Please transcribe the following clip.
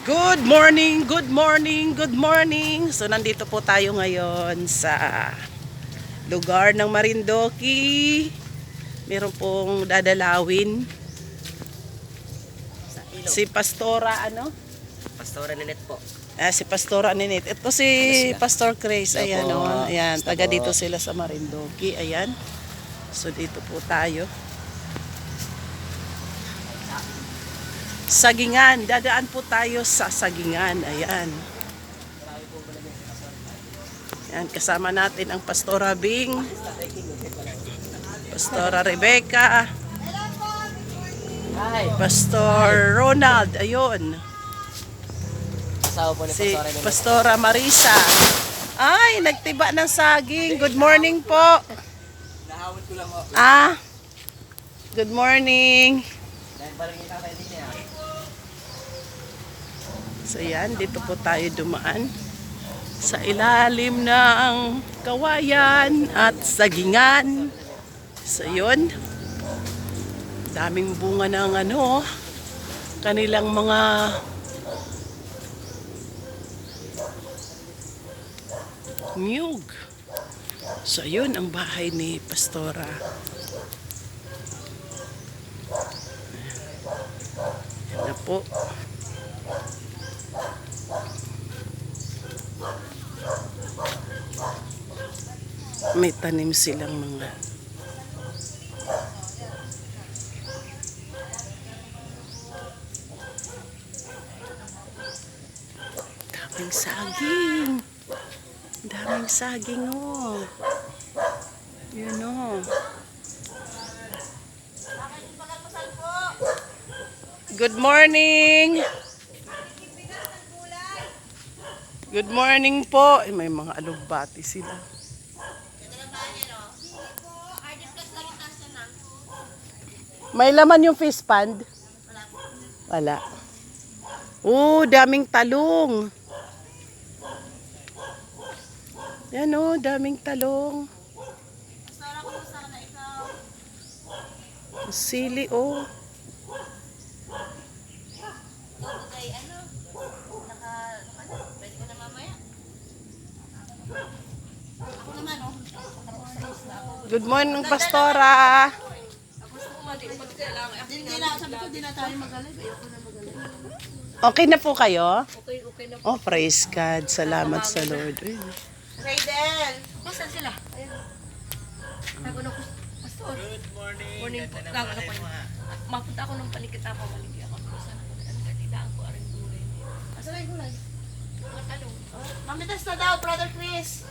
Good morning, good morning, good morning. So nandito po tayo ngayon sa lugar ng Marindoki. Meron pong dadalawin Sa ilog. si Pastora Pastora Ninette po. si Pastora Ninette. Ito si Pastor Chris. Ayan Opo. Ayan, Basta taga po. dito sila sa Marindoki. Ayan. So dito po tayo. Sagingan. Dadaan po tayo sa Sagingan. Ayan. Ayan, kasama natin ang Pastora Bing, Pastora Rebecca, Hi. Pastor Ronald. Ayun. Asawa po ni Si Pastora Ninette. Pastora Marisa. Ay, nagtiba ng saging. Good morning po. Nahawad ko lang po. Good morning. Dahil parang yung kakay din niya. So yan, dito po tayo dumaan sa ilalim ng kawayan at sagingan. So yun, daming bunga ng kanilang mga niyog. So yun ang bahay ni Pastora. Yan na po. May tanim silang mga daming saging. Daming saging Yun Good morning. Good morning po. May mga alugbati sila. May laman yung fish pond? Wala. Daming talong. Yan daming talong. Sili Good morning, Pastora. Okay na po kayo? Okay na. Oh, praise God. Salamat sa Lord. Raydel! Saan sila? Ayun. Ako na, Pastor. Good morning. Morning po. Mapunta ako ng palikit ako. Maligyan ako. Saan ako? Ang gatidaan ko. Aring gulay. Asan na yung gulay? Ano? Mamitas na daw, Brother Chris.